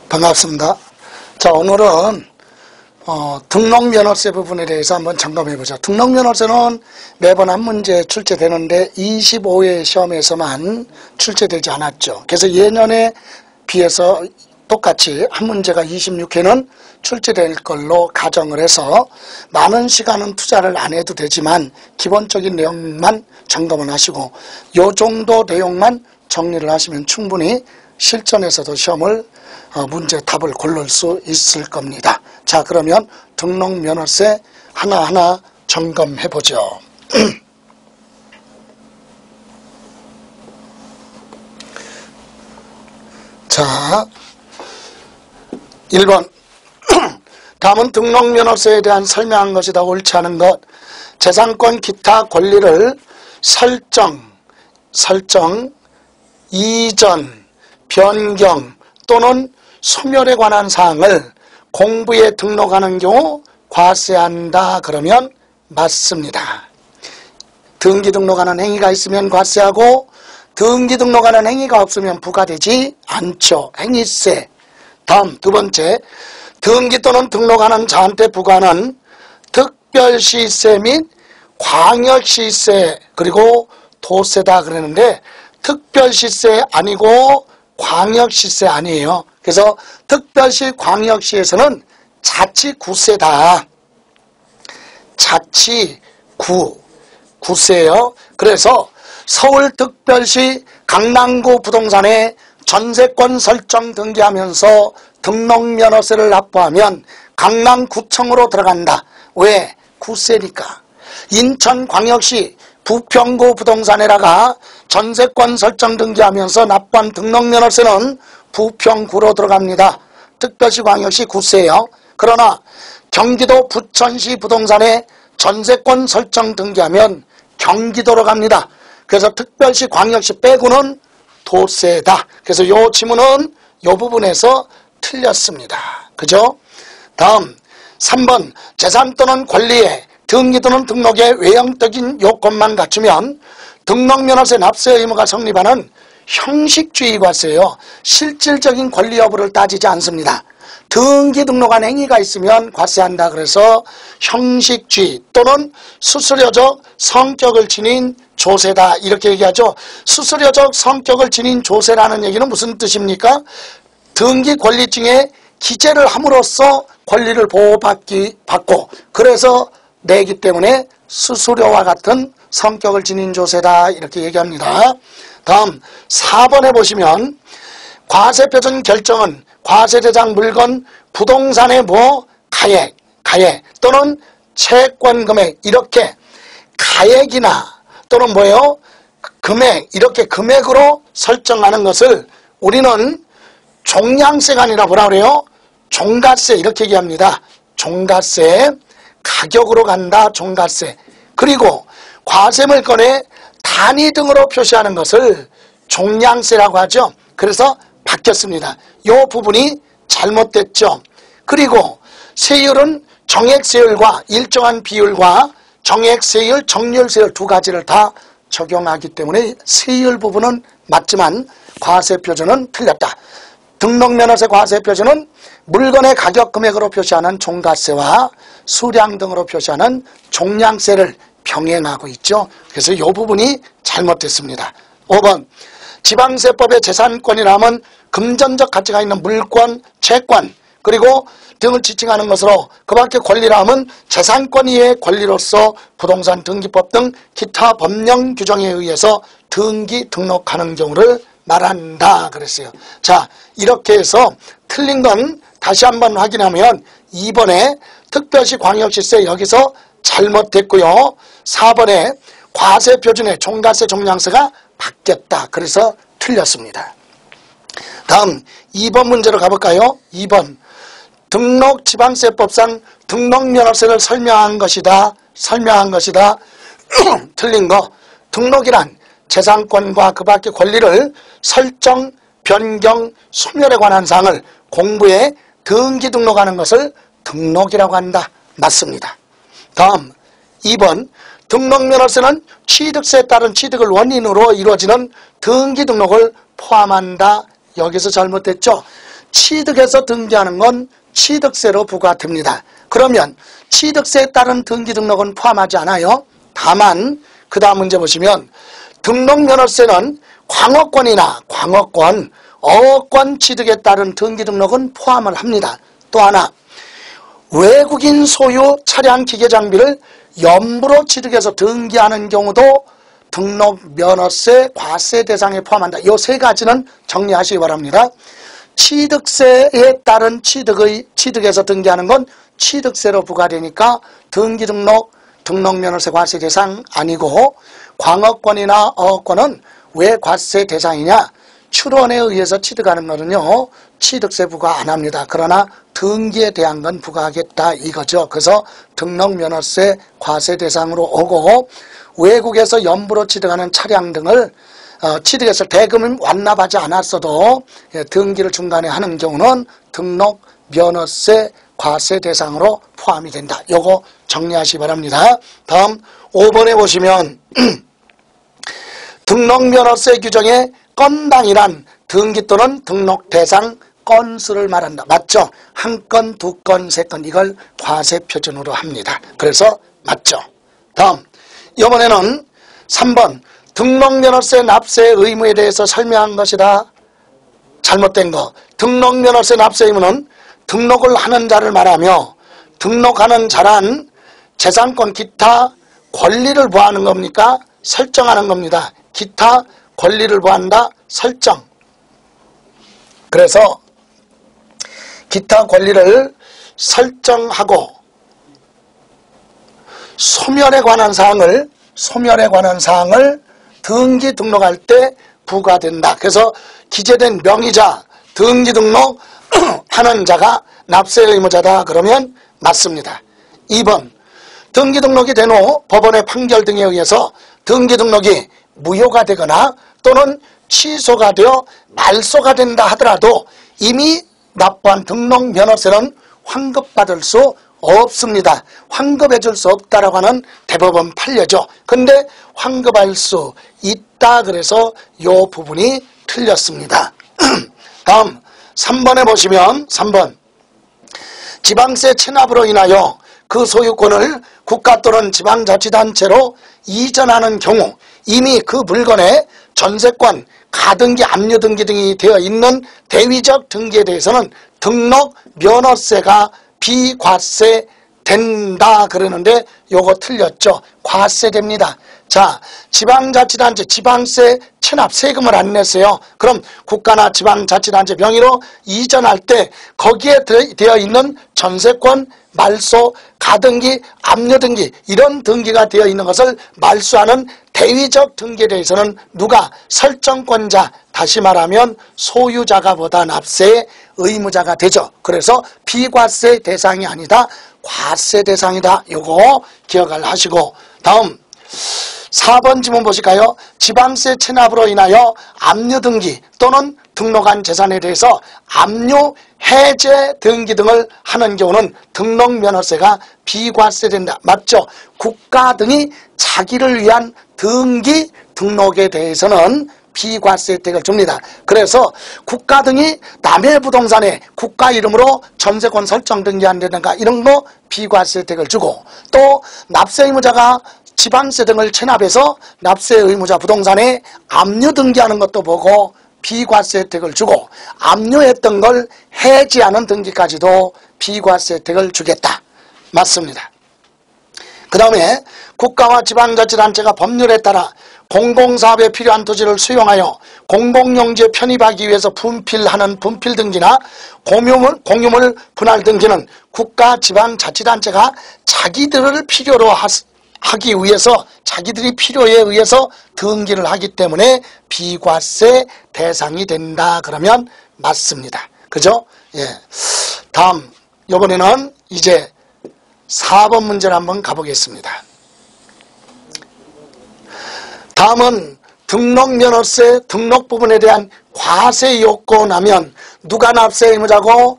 반갑습니다. 자, 오늘은 등록면허세 부분에 대해서 한번 점검해 보죠. 등록면허세는 매번 한 문제 출제되는데 25회 시험에서만 출제되지 않았죠. 그래서 예년에 비해서 똑같이 한 문제가 26회는 출제될 걸로 가정을 해서 많은 시간은 투자를 안 해도 되지만 기본적인 내용만 점검을 하시고 요 정도 내용만 정리를 하시면 충분히 실전에서도 시험을 문제 답을 고를 수 있을 겁니다. 자, 그러면 등록면허세 하나하나 점검해 보죠. 자, 1번 다음은 등록면허세에 대한 설명한 것이다. 옳지 않은 것. 재산권 기타 권리를 설정, 이전, 변경 또는 소멸에 관한 사항을 공부에 등록하는 경우 과세한다. 그러면 맞습니다. 등기 등록하는 행위가 있으면 과세하고 등기 등록하는 행위가 없으면 부과되지 않죠. 행위세. 다음 두 번째, 등기 또는 등록하는 자한테 부과하는 특별시세 및 광역시세 그리고 도세다 그러는데 특별시세 아니고 광역시세 아니에요. 그래서 특별시 광역시에서는 자치구세다. 자치구세요. 그래서 서울특별시 강남구 부동산에 전세권 설정 등기하면서 등록면허세를 납부하면 강남구청으로 들어간다. 왜? 구세니까. 인천광역시 부평구 부동산에다가 전세권 설정 등기하면서 납부한 등록면허세는 부평구로 들어갑니다. 특별시 광역시 구세예요. 그러나 경기도 부천시 부동산에 전세권 설정 등기하면 경기도로 갑니다. 그래서 특별시 광역시 빼고는 도세다. 그래서 요 지문은 요 부분에서 틀렸습니다. 그죠? 다음 3번 재산 또는 권리에 등기 또는 등록의 외형적인 요건만 갖추면 등록면허세 납세 의무가 성립하는 형식주의 과세예요. 실질적인 권리 여부를 따지지 않습니다. 등기 등록한 행위가 있으면 과세한다. 그래서 형식주의 또는 수수료적 성격을 지닌 조세다. 이렇게 얘기하죠. 수수료적 성격을 지닌 조세라는 얘기는 무슨 뜻입니까? 등기 권리증에 기재를 함으로써 권리를 보호받고 그래서 내기 때문에 수수료와 같은 성격을 지닌 조세다. 이렇게 얘기합니다. 다음 4번에 보시면 과세표준 결정은 과세대상 물건 부동산의 가액 또는 채권 금액 이렇게 가액이나 또는 금액 이렇게 금액으로 설정하는 것을 우리는 종량세가 아니라 뭐라 그래요? 종가세 이렇게 얘기합니다. 종가세 가격으로 간다. 종가세. 그리고 과세물건에 단위 등으로 표시하는 것을 종량세라고 하죠. 그래서 바뀌었습니다. 이 부분이 잘못됐죠. 그리고 세율은 정액세율과 일정한 비율과 정액세율, 정률세율 두 가지를 다 적용하기 때문에 세율 부분은 맞지만 과세표준은 틀렸다. 등록면허세 과세표준은 물건의 가격 금액으로 표시하는 종가세와 수량 등으로 표시하는 종량세를 병행하고 있죠. 그래서 이 부분이 잘못됐습니다. 5번 지방세법의 재산권이라면 금전적 가치가 있는 물권, 채권 그리고 등을 지칭하는 것으로 그 밖의 권리라면 재산권 이외의 권리로서 부동산 등기법 등 기타 법령 규정에 의해서 등기 등록하는 경우를 말한다 그랬어요. 자, 이렇게 해서 틀린 건 다시 한번 확인하면 2번에 특별시 광역시세 여기서 잘못됐고요. 4번에 과세표준의 종가세 종량세가 바뀌었다. 그래서 틀렸습니다. 다음 2번 문제로 가볼까요? 2번 등록지방세법상 등록면허세를 설명한 것이다. 틀린 거. 등록이란 재산권과 그 밖의 권리를 설정, 변경, 소멸에 관한 사항을 공부에 등기 등록하는 것을 등록이라고 한다. 맞습니다. 다음 2번 등록면허세는 취득세에 따른 취득을 원인으로 이루어지는 등기 등록을 포함한다. 여기서 잘못됐죠. 취득해서 등기하는 건 취득세로 부과됩니다. 그러면 취득세에 따른 등기 등록은 포함하지 않아요. 다만 그 다음 문제 보시면 등록면허세는 광어권이나 광어권, 어권 취득에 따른 등기 등록은 포함을 합니다. 또 하나, 외국인 소유 차량 기계 장비를 연부로 취득해서 등기하는 경우도 등록면허세 과세 대상에 포함한다. 이 세 가지는 정리하시기 바랍니다. 취득세에 따른 취득해서 등기하는 건 취득세로 부과되니까 등기 등록, 등록면허세 과세 대상 아니고, 광어권이나 어권은 왜 과세 대상이냐? 출원에 의해서 취득하는 거는요, 취득세 부과 안 합니다. 그러나 등기에 대한 건 부과하겠다 이거죠. 그래서 등록면허세 과세 대상으로 오고, 외국에서 연부로 취득하는 차량 등을 취득해서 대금을 완납하지 않았어도 등기를 중간에 하는 경우는 등록면허세 과세 대상으로 포함이 된다. 요거 정리하시기 바랍니다. 다음 5번에 보시면 등록면허세 규정에 건당이란 등기 또는 등록 대상 건수를 말한다. 맞죠? 한 건, 두 건, 세 건 이걸 과세 표준으로 합니다. 그래서 맞죠? 다음 이번에는 3번 등록면허세 납세 의무에 대해서 설명한 것이다. 잘못된 거. 등록면허세 납세 의무는 등록을 하는 자를 말하며 등록하는 자란 재산권 기타 권리를 부하는 겁니까? 설정하는 겁니다. 기타 권리를 부한다. 설정. 그래서 기타 권리를 설정하고 소멸에 관한 사항을 등기 등록할 때 부과된다. 그래서 기재된 명의자, 등기 등록 하는 자가 납세 의무자다. 그러면 맞습니다. 2번 등기 등록이 된 후 법원의 판결 등에 의해서 등기 등록이 무효가 되거나 또는 취소가 되어 말소가 된다 하더라도 이미 납부한 등록면허세는 환급받을 수 없습니다. 환급해 줄 수 없다라고 하는 대법원 판례죠. 근데 환급할 수 있다. 그래서 이 부분이 틀렸습니다. 다음 3번에 보시면 3번 지방세 체납으로 인하여 그 소유권을 국가 또는 지방자치단체로 이전하는 경우 이미 그 물건에 전세권, 가등기, 압류등기 등이 되어 있는 대위적 등기에 대해서는 등록 면허세가 비과세 된다 그러는데 요거 틀렸죠. 과세됩니다. 자, 지방자치단체 지방세 체납 세금을 안 냈어요. 그럼 국가나 지방자치단체 명의로 이전할 때 거기에 되어 있는 전세권, 말소, 가등기, 압류등기 이런 등기가 되어 있는 것을 말소하는 대위적 등기에 대해서는 누가 설정권자, 다시 말하면 소유자가 보다 납세의 의무자가 되죠. 그래서 비과세 대상이 아니다. 과세 대상이다. 요거 기억을 하시고 다음 4번 지문 보실까요? 지방세 체납으로 인하여 압류등기 또는 등록한 재산에 대해서 압류, 해제 등기 등을 하는 경우는 등록면허세가 비과세된다. 맞죠? 국가 등이 자기를 위한 등기, 등록에 대해서는 비과세 혜택을 줍니다. 그래서 국가 등이 남의 부동산에 국가 이름으로 전세권 설정 등기한다든가 이런 거 비과세 혜택을 주고 또 납세 의무자가 지방세 등을 체납해서 납세 의무자 부동산에 압류 등기하는 것도 보고 비과세 혜택을 주고 압류했던 걸 해지하는 등기까지도 비과세 혜택을 주겠다. 맞습니다. 그 다음에 국가와 지방자치단체가 법률에 따라 공공사업에 필요한 토지를 수용하여 공공용지에 편입하기 위해서 분필하는 분필등기나 공유물 분할 등기는 국가, 지방자치단체가 자기들을 필요로 하기 위해서 자기들이 필요에 의해서 등기를 하기 때문에 비과세 대상이 된다. 그러면 맞습니다. 그죠? 예. 다음 이번에는 이제 4번 문제를 한번 가보겠습니다. 다음은 등록면허세 등록 부분에 대한 과세 요건하면 누가 납세 의무자고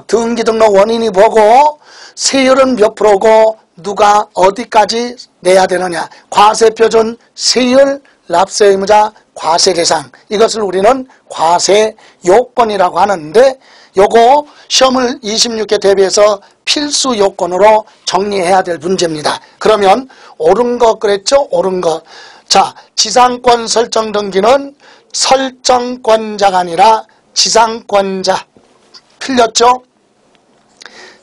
등기 등록 원인이 뭐고 세율은 몇 프로고 누가 어디까지 내야 되느냐 과세 표준 세율 납세 의무자 과세 대상, 이것을 우리는 과세 요건이라고 하는데 요거 시험을 26개 대비해서 필수 요건으로 정리해야 될 문제입니다. 그러면 옳은 것 그랬죠? 옳은 것. 자, 지상권 설정 등기는 설정권자가 아니라 지상권자. 틀렸죠?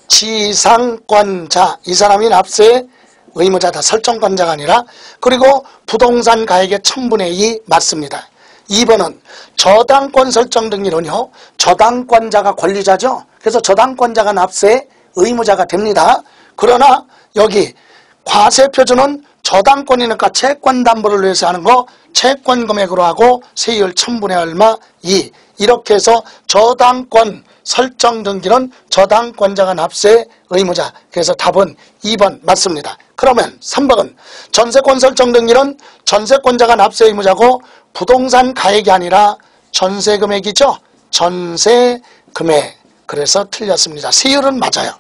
지상권자. 이 사람이 납세의 의무자다. 설정권자가 아니라. 그리고 부동산 가액의 1000분의 2 맞습니다. 2번은 저당권 설정 등기는요, 저당권자가 권리자죠. 그래서 저당권자가 납세의 의무자가 됩니다. 그러나 여기 과세표준은 저당권이니까 채권담보를 위해서 하는 거 채권 금액으로 하고 세율 1000분의 얼마 2. 이렇게 해서 저당권 설정 등기는 저당권자가 납세의 의무자. 그래서 답은 2번 맞습니다. 그러면 3번은 전세권 설정 등기는 전세권자가 납세 의무자고 부동산 가액이 아니라 전세 금액이죠. 전세 금액. 그래서 틀렸습니다. 세율은 맞아요.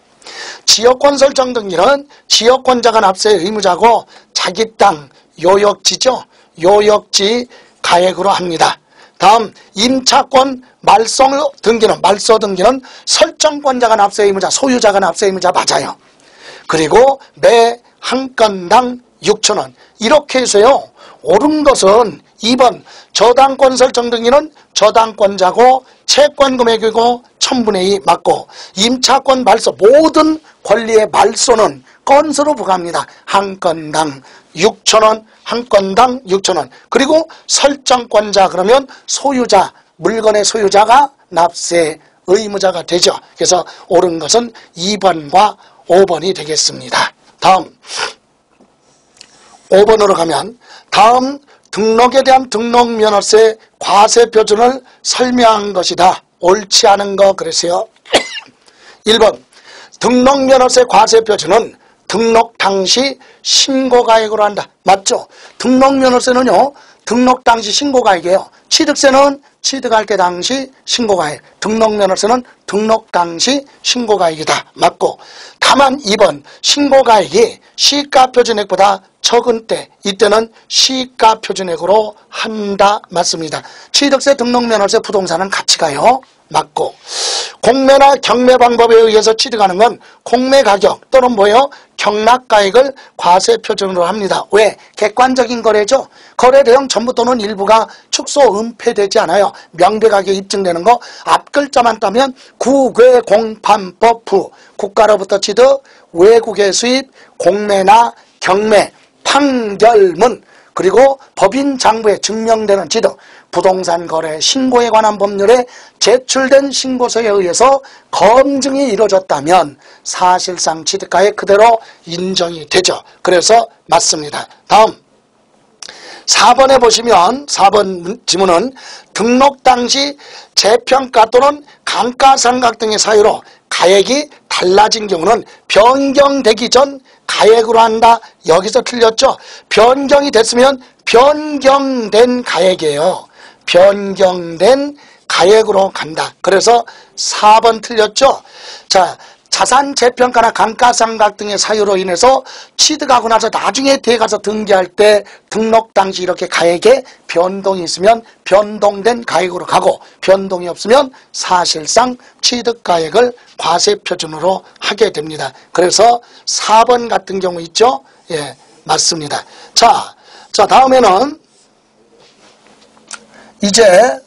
지역권 설정 등기는 지역권자가 납세 의무자고 자기 땅 요역지죠. 요역지 가액으로 합니다. 다음 임차권 말소 등기는 설정권자가 납세 의무자, 소유자가 납세 의무자 맞아요. 그리고 매 한 건당 6,000원. 이렇게 해서요. 옳은 것은 2번 저당권 설정 등기는 저당권자고 채권 금액이고 1000분의 2 맞고 임차권 말소 모든 권리의 말소는 건수로 부과합니다. 한 건당 6,000원, 한 건당 6,000원. 그리고 설정권자 그러면 소유자, 물건의 소유자가 납세 의무자가 되죠. 그래서 옳은 것은 2번과 5번이 되겠습니다. 다음 5번으로 가면 다음 등록에 대한 등록면허세 과세표준을 설명한 것이다. 옳지 않은 거 그랬어요. 1번 등록면허세 과세표준은 등록 당시 신고가액으로 한다. 맞죠? 등록면허세는요. 등록 당시 신고가액이에요. 취득세는 취득할 때 당시 신고가액. 등록면허세는 등록 당시 신고가액이다. 맞고 다만 2번 신고가액이 시가표준액보다 적은 때 이때는 시가표준액으로 한다. 맞습니다. 취득세, 등록면허세, 부동산은 같이 가요. 맞고 공매나 경매 방법에 의해서 취득하는 건 공매 가격 또는 뭐예요? 경락가액을 과세표준으로 합니다. 왜? 객관적인 거래죠. 거래 내용 전부 또는 일부가 축소 은폐되지 않아요. 명백하게 입증되는 거 앞글자만 따면 국외공판법 후 국가로부터 취득, 외국의 수입, 공매나 경매, 판결문 그리고 법인 장부에 증명되는 취득, 부동산 거래 신고에 관한 법률에 제출된 신고서에 의해서 검증이 이루어졌다면 사실상 취득가액 그대로 인정이 되죠. 그래서 맞습니다. 다음 4번에 보시면 4번 지문은 등록 당시 재평가 또는 감가상각 등의 사유로 가액이 달라진 경우는 변경되기 전 가액으로 한다. 여기서 틀렸죠. 변경이 됐으면 변경된 가액이에요. 변경된 가액으로 간다. 그래서 4번 틀렸죠. 자, 자산 재평가나 감가상각 등의 사유로 인해서 취득하고 나서 나중에 대가서 등기할 때 등록 당시 이렇게 가액에 변동이 있으면 변동된 가액으로 가고 변동이 없으면 사실상 취득가액을 과세표준으로 하게 됩니다. 그래서 4번 같은 경우 있죠? 예, 맞습니다. 자, 다음에는 이제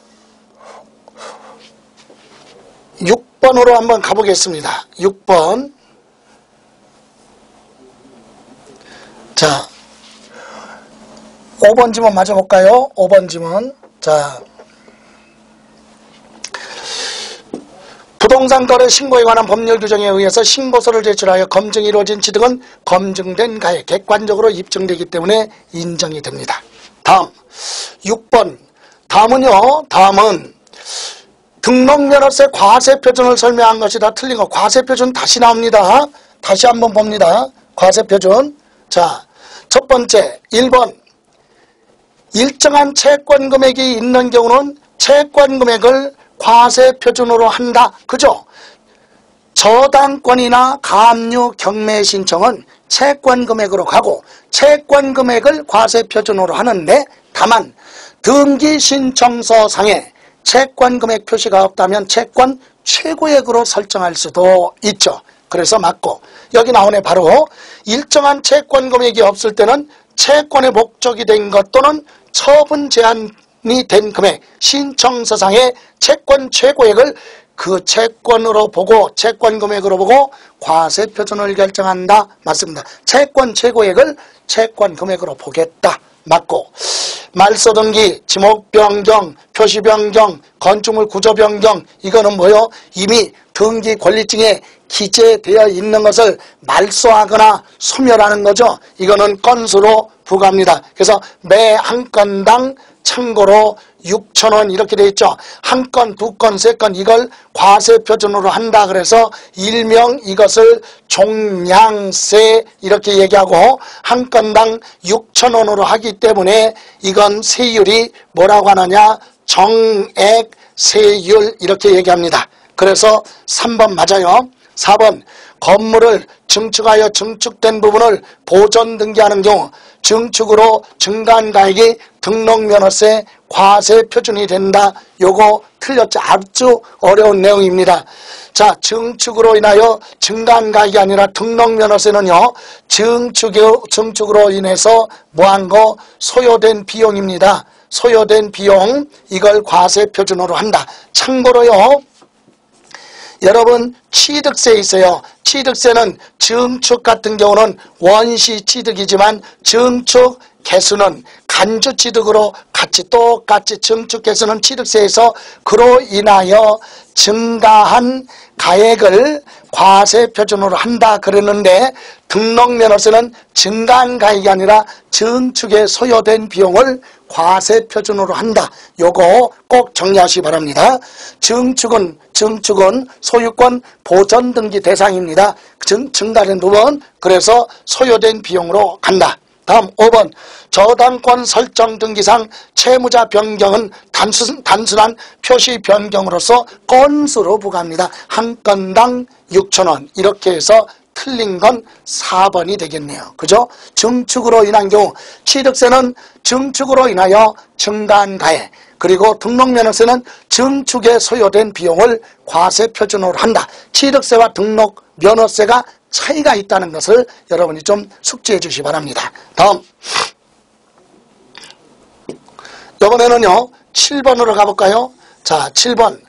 6번으로 한번 가보겠습니다. 6번. 자, 5번 지문 맞아볼까요? 5번 지문. 자, 부동산 거래 신고에 관한 법률 규정에 의해서 신고서를 제출하여 검증이 이루어진 취득은 검증된 가액, 객관적으로 입증되기 때문에 인정이 됩니다. 다음 6번. 다음은 등록면허세 과세표준을 설명한 것이다. 틀린 거. 과세표준 다시 나옵니다. 다시 한번 봅니다. 과세표준. 자, 첫 번째 1번 일정한 채권금액이 있는 경우는 채권금액을 과세표준으로 한다. 그죠? 저당권이나 가압류 경매 신청은 채권금액으로 가고 채권금액을 과세표준으로 하는데 다만 등기 신청서상에 채권 금액 표시가 없다면 채권 최고액으로 설정할 수도 있죠. 그래서 맞고, 여기 나오네. 바로 일정한 채권 금액이 없을 때는 채권의 목적이 된 것 또는 처분 제한이 된 금액, 신청서상의 채권 최고액을 그 채권으로 보고, 채권 금액으로 보고 과세 표준을 결정한다. 맞습니다. 채권 최고액을 채권 금액으로 보겠다. 맞고, 말소 등기, 지목 변경, 표시 변경, 건축물 구조 변경, 이거는 뭐요? 이미 등기 권리증에 기재되어 있는 것을 말소하거나 소멸하는 거죠. 이거는 건수로 부과합니다. 그래서 매 한 건당 참고로 6,000원 이렇게 되어 있죠. 한 건, 두 건, 세 건 이걸 과세 표준으로 한다. 그래서 일명 이것을 종량세 이렇게 얘기하고 한 건당 6,000원으로 하기 때문에 이건 세율이 뭐라고 하느냐? 정액 세율 이렇게 얘기합니다. 그래서 3번 맞아요. 4번 건물을 증축하여 증축된 부분을 보존 등기하는 경우 증축으로 증가한 가액이 등록면허세 과세 표준이 된다. 요거 틀렸죠. 아주 어려운 내용입니다. 자, 증축으로 인하여 증가한 가액이 아니라 등록면허세는요, 증축으로 인해서 뭐한 거? 소요된 비용입니다. 소요된 비용, 이걸 과세 표준으로 한다. 참고로요, 여러분 취득세 있어요. 취득세는 증축 같은 경우는 원시 취득이지만 증축 개수는 간주 취득으로 같이 똑같이 증축 개수는 취득세에서 그로 인하여 증가한 가액을 과세 표준으로 한다 그랬는데, 등록면허세는 증가한 가액이 아니라 증축에 소요된 비용을 과세 표준으로 한다. 요거 꼭 정리하시기 바랍니다. 증축은 소유권 보전 등기 대상입니다. 증가된 부분, 그래서 소요된 비용으로 간다. 다음 5번 저당권 설정 등기상 채무자 변경은 단순한 표시 변경으로서 건수로 부과합니다. 한 건당 6,000원 이렇게 해서 틀린 건 4번이 되겠네요. 그죠? 증축으로 인한 경우 취득세는 증축으로 인하여 증가한 가액, 그리고 등록면허세는 증축에 소요된 비용을 과세 표준으로 한다. 취득세와 등록면허세가 차이가 있다는 것을 여러분이 좀 숙지해 주시기 바랍니다. 다음 이번에는요 7번으로 가볼까요? 자, 7번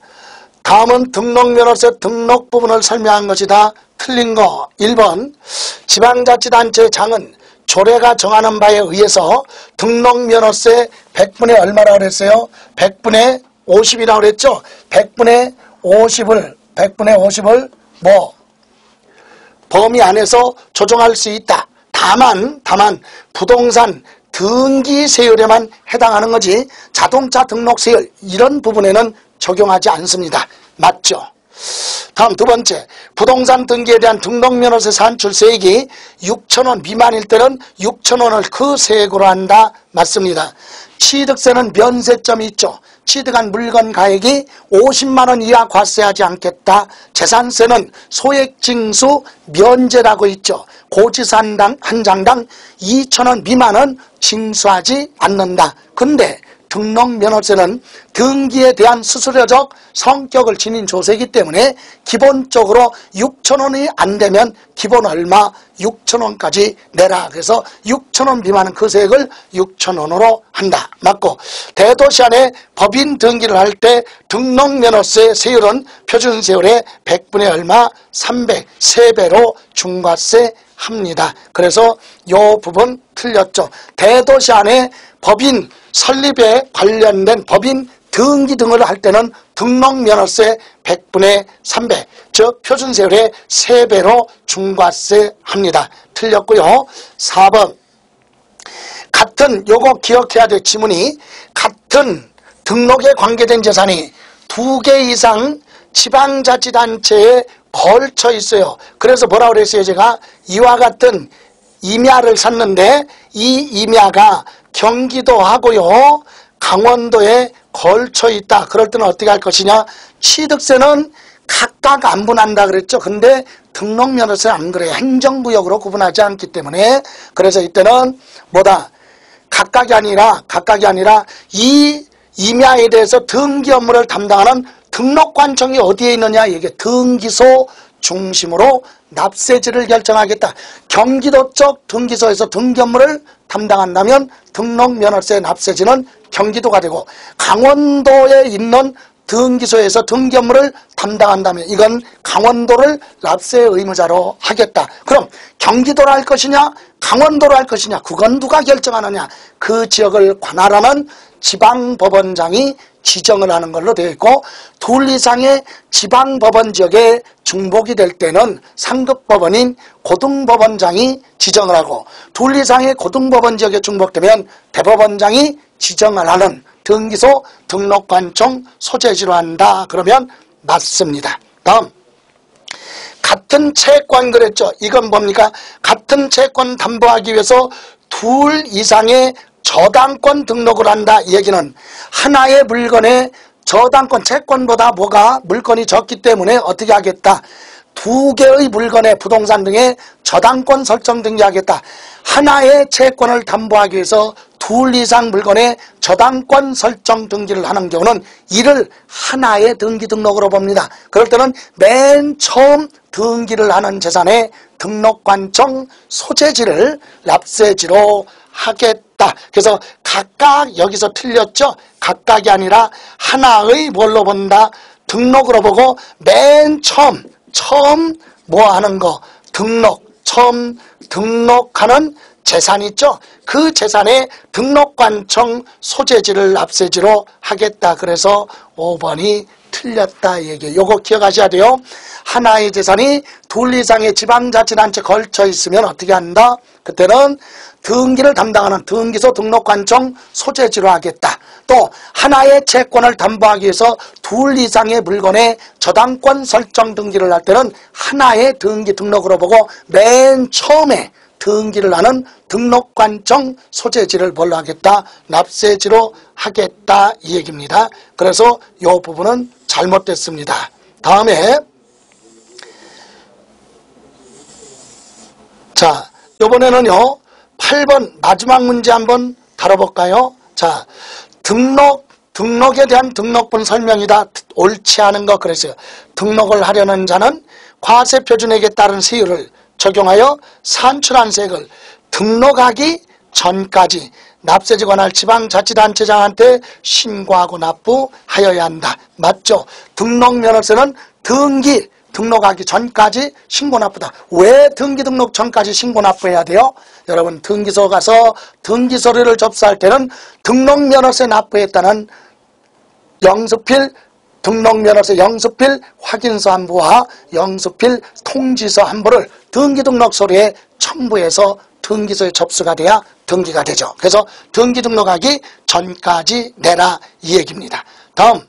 다음은 등록면허세 등록 부분을 설명한 것이다. 틀린 거 1번 지방자치단체의 장은 조례가 정하는 바에 의해서 등록면허세 100분의 얼마라고 그랬어요? 100분의 50이라고 그랬죠? 100분의 50을 뭐 범위 안에서 조정할 수 있다. 다만 부동산 등기세율에만 해당하는 거지 자동차 등록세율 이런 부분에는 적용하지 않습니다. 맞죠? 다음 두 번째, 부동산 등기에 대한 등록면허세 산출세액이 6,000원 미만일 때는 6,000원을 그 세액으로 한다. 맞습니다. 취득세는 면세점이 있죠. 취득한 물건 가액이 50만 원 이하 과세하지 않겠다. 재산세는 소액징수 면제라고 있죠. 고지서 한 장당 2,000원 미만은 징수하지 않는다. 근데 등록면허세는 등기에 대한 수수료적 성격을 지닌 조세이기 때문에 기본적으로 6,000원이 안 되면 기본 얼마? 6,000원까지 내라. 그래서 6,000원 미만은 그 세액을 6,000원으로 한다. 맞고, 대도시 안에 법인 등기를 할 때 등록면허세 세율은 표준세율의 100분의 얼마? 300배로 중과세 합니다. 그래서 이 부분 틀렸죠. 대도시 안에 법인 설립에 관련된 법인 등기 등을 할 때는 등록면허세 100분의 300, 즉 표준세율의 3배로 중과세 합니다. 틀렸고요. 4번 같은, 요거 기억해야 될 지문이, 같은 등록에 관계된 재산이 2개 이상 지방자치단체에 걸쳐 있어요. 그래서 뭐라고 그랬어요? 제가 이와 같은 임야를 샀는데 이 임야가 경기도하고요 강원도에 걸쳐 있다. 그럴 때는 어떻게 할 것이냐? 취득세는 각각 안 분한다 그랬죠. 근데 등록면허세는 안 그래요. 행정구역으로 구분하지 않기 때문에. 그래서 이때는 뭐다? 각각이 아니라 이 임야에 대해서 등기 업무를 담당하는 등록관청이 어디에 있느냐, 이게 등기소 중심으로 납세지를 결정하겠다. 경기도 쪽 등기소에서 등기 업무를 담당한다면 등록면허세 납세지는 경기도가 되고, 강원도에 있는 등기소에서 등기 업무를 담당한다면 이건 강원도를 납세 의무자로 하겠다. 그럼 경기도로 할 것이냐 강원도로 할 것이냐, 그건 누가 결정하느냐, 그 지역을 관할하는 지방법원장이 지정을 하는 걸로 되어 있고, 둘 이상의 지방법원 지역에 중복이 될 때는 상급법원인 고등법원장이 지정을 하고, 둘 이상의 고등법원 지역에 중복되면 대법원장이 지정을 하는 등기소 등록관청 소재지로 한다. 그러면 맞습니다. 다음, 같은 채권 그랬죠. 이건 뭡니까? 같은 채권 담보하기 위해서 둘 이상의 저당권 등록을 한다. 이 얘기는 하나의 물건의 저당권, 채권보다 뭐가 물건이 적기 때문에 어떻게 하겠다? 두 개의 물건의 부동산 등의 저당권 설정 등기하겠다. 하나의 채권을 담보하기 위해서 둘 이상 물건의 저당권 설정 등기를 하는 경우는 이를 하나의 등기 등록으로 봅니다. 그럴 때는 맨 처음 등기를 하는 재산의 등록관청 소재지를 납세지로 하겠다. 그래서 각각 여기서 틀렸죠. 각각이 아니라 하나의 뭘로 본다? 등록으로 보고, 맨 처음 뭐 하는 거? 처음 등록하는 재산 있죠. 그 재산의 등록관청 소재지를 납세지로 하겠다. 그래서 5번이 틀렸다 얘기. 요거 기억하셔야 돼요. 하나의 재산이 둘 이상의 지방자치단체에 걸쳐 있으면 어떻게 한다? 그때는 등기를 담당하는 등기소 등록관청 소재지로 하겠다. 또 하나의 채권을 담보하기 위해서 둘 이상의 물건의 저당권 설정 등기를 할 때는 하나의 등기 등록으로 보고, 맨 처음에 등기를 하는 등록관청 소재지를 뭘로 하겠다? 납세지로 하겠다 이 얘기입니다. 그래서 이 부분은 잘못됐습니다. 다음에 자, 이번에는요 8번 마지막 문제 한번 다뤄볼까요? 자, 등록에 대한 등록분 설명이다. 옳지 않은 거 그랬어요. 등록을 하려는 자는 과세표준액에 따른 세율을 적용하여 산출한 세액을 등록하기 전까지 납세지 관할 지방자치단체장한테 신고하고 납부하여야 한다. 맞죠? 등록면허세는 등록하기 전까지 신고 납부다. 왜 등기 등록 전까지 신고 납부해야 돼요? 여러분, 등기소 가서 등기 서류를 접수할 때는 등록면허세 납부했다는 영수필, 등록면허세 영수필 확인서 한 부와 영수필 통지서 한 부를 등기 등록 서류에 첨부해서 등기소에 접수가 돼야 등기가 되죠. 그래서 등기 등록하기 전까지 내라 이 얘기입니다. 다음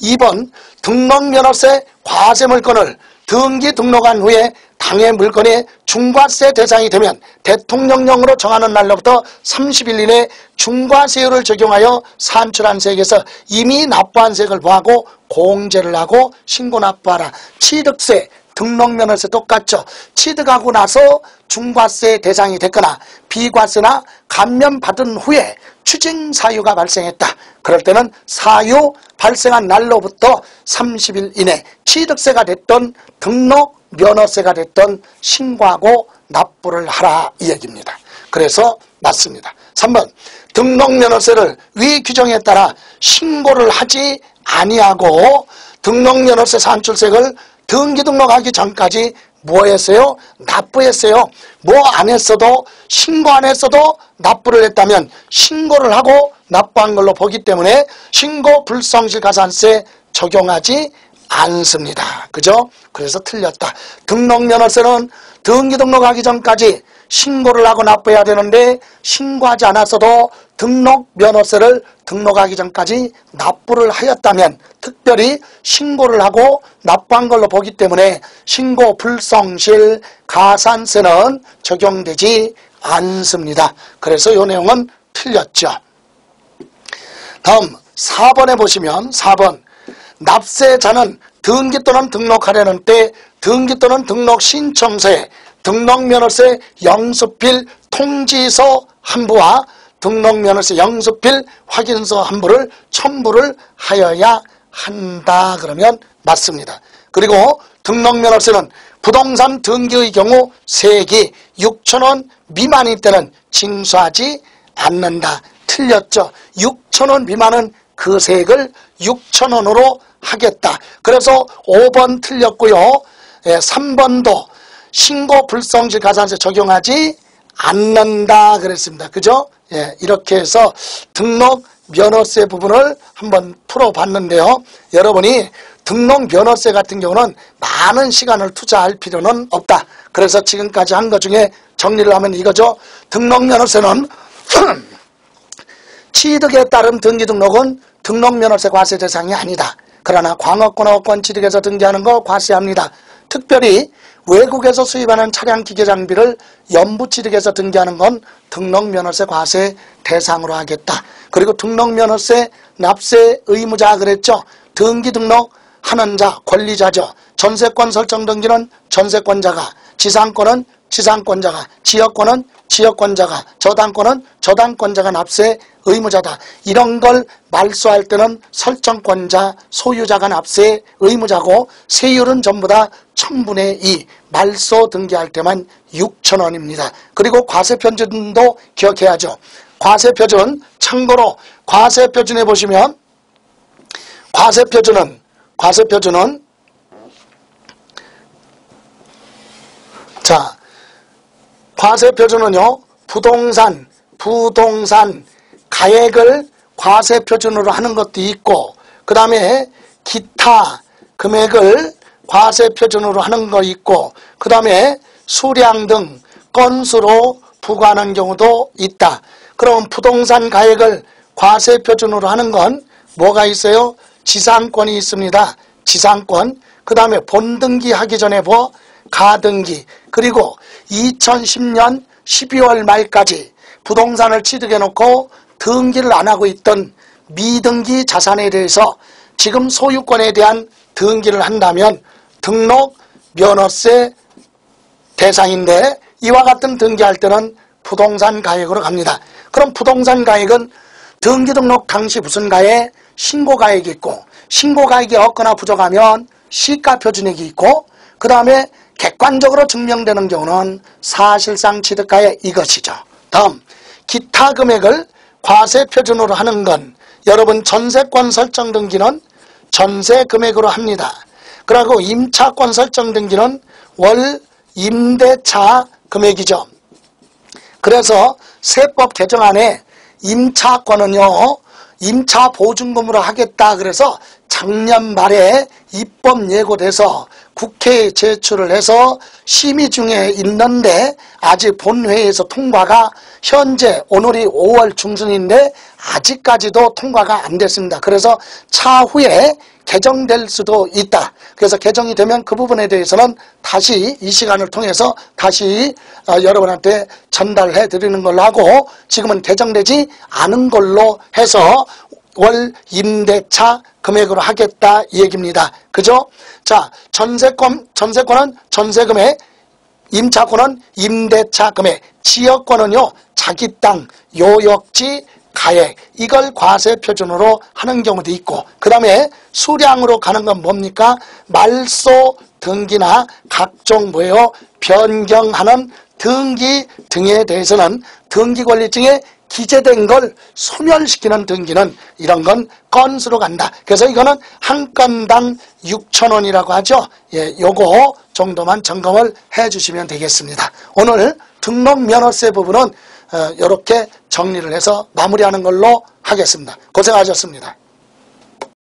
2번, 등록면허세 과세 물건을 등기 등록한 후에 당해 물건의 중과세 대상이 되면 대통령령으로 정하는 날로부터 30일 이내 중과세율을 적용하여 산출한 세액에서 이미 납부한 세액을 부하고 공제를 하고 신고 납부하라. 취득세, 등록면허세 똑같죠. 취득하고 나서 중과세 대상이 됐거나 비과세나 감면받은 후에 추징 사유가 발생했다. 그럴 때는 사유 발생한 날로부터 30일 이내 취득세가 됐던 등록면허세가 됐던 신고하고 납부를 하라 이 얘기입니다. 그래서 맞습니다. 3번, 등록면허세를 위 규정에 따라 신고를 하지 아니하고 등록면허세 산출세액을 등기 등록하기 전까지 뭐 했어요? 납부했어요. 뭐 안 했어도, 신고 안 했어도 납부를 했다면 신고를 하고 납부한 걸로 보기 때문에 신고 불성실 가산세 적용하지 않습니다. 그죠? 그래서 틀렸다. 등록면허세는 등기 등록하기 전까지 신고를 하고 납부해야 되는데 신고하지 않았어도 등록면허세를 등록하기 전까지 납부를 하였다면 특별히 신고를 하고 납부한 걸로 보기 때문에 신고 불성실 가산세는 적용되지 않습니다. 그래서 이 내용은 틀렸죠. 다음 4번에 보시면 4번, 납세자는 등기 또는 등록하려는 때 등기 또는 등록 신청서에 등록면허세 영수필 통지서 한 부와 등록면허세 영수필 확인서 한 부를 첨부를 하여야 한다. 그러면 맞습니다. 그리고 등록면허세는 부동산 등기의 경우 세액이 6,000원 미만일 때는 징수하지 않는다. 틀렸죠. 6,000원 미만은 그 세액을 6,000원으로 하겠다. 그래서 5번 틀렸고요. 3번도 신고 불성실 가산세 적용하지 않는다 그랬습니다. 그죠? 이렇게 해서 등록 면허세 부분을 한번 풀어봤는데요. 여러분이 등록 면허세 같은 경우는 많은 시간을 투자할 필요는 없다. 그래서 지금까지 한 것 중에 정리를 하면 이거죠. 등록 면허세는 취득에 따른 등기 등록은 등록 면허세 과세 대상이 아니다. 그러나 광업권, 어권 취득에서 등기하는 거 과세합니다. 특별히 외국에서 수입하는 차량 기계 장비를 연부 취득해서 등기하는 건 등록 면허세 과세 대상으로 하겠다. 그리고 등록 면허세 납세 의무자 그랬죠. 등기 등록하는 자 권리자죠. 전세권 설정 등기는 전세권자가, 지상권은 지상권자가, 지역권은 지역권자가, 저당권은 저당권자가 납세 의무자다. 이런 걸 말소할 때는 설정권자, 소유자가 납세 의무자고 세율은 전부 다 1000분의 2, 말소 등기할 때만 6,000원입니다. 그리고 과세표준도 기억해야죠. 과세표준, 참고로 과세표준에 보시면 과세표준은 자, 과세표준은요, 부동산 가액을 과세표준으로 하는 것도 있고, 그 다음에 기타 금액을 과세표준으로 하는 거 있고, 그 다음에 수량 등 건수로 부과하는 경우도 있다. 그럼 부동산 가액을 과세표준으로 하는 건 뭐가 있어요? 지상권이 있습니다. 지상권. 그 다음에 본등기 하기 전에 가등기. 그리고 2010년 12월 말까지 부동산을 취득해 놓고 등기를 안 하고 있던 미등기 자산에 대해서 지금 소유권에 대한 등기를 한다면 등록 면허세 대상인데, 이와 같은 등기할 때는 부동산 가액으로 갑니다. 그럼 부동산 가액은 등기 등록 당시 무슨 가액? 신고 가액이 있고, 신고 가액이 없거나 부족하면 시가 표준액이 있고, 그 다음에 객관적으로 증명되는 경우는 사실상 취득가액 이것이죠. 다음, 기타 금액을 과세 표준으로 하는 건 여러분 전세권 설정 등기는 전세 금액으로 합니다. 그리고 임차권 설정 등기는 월 임대차 금액이죠. 그래서 세법 개정안에 임차권은요, 임차 보증금으로 하겠다. 그래서 작년 말에 입법 예고돼서 국회에 제출을 해서 심의 중에 있는데 아직 본회의에서 통과가 현재 오늘이 5월 중순인데 아직까지도 통과가 안 됐습니다. 그래서 차후에 개정될 수도 있다. 그래서 개정이 되면 그 부분에 대해서는 다시 이 시간을 통해서 다시 여러분한테 전달해 드리는 걸로 하고, 지금은 개정되지 않은 걸로 해서 월 임대차 금액으로 하겠다 이 얘기입니다. 그죠? 자, 전세권은 전세금액, 임차권은 임대차 금액, 지역권은요 자기 땅, 요역지 가액, 이걸 과세 표준으로 하는 경우도 있고, 그 다음에 수량으로 가는 건 뭡니까? 말소 등기나 각종 변경하는 등기 등에 대해서는 등기권리증에 기재된 걸 소멸시키는 등기는 이런 건 건수로 간다. 그래서 이거는 한 건당 6,000원이라고 하죠. 요거 정도만 점검을 해 주시면 되겠습니다. 오늘 등록 면허세 부분은 이렇게 정리를 해서 마무리하는 걸로 하겠습니다. 고생하셨습니다.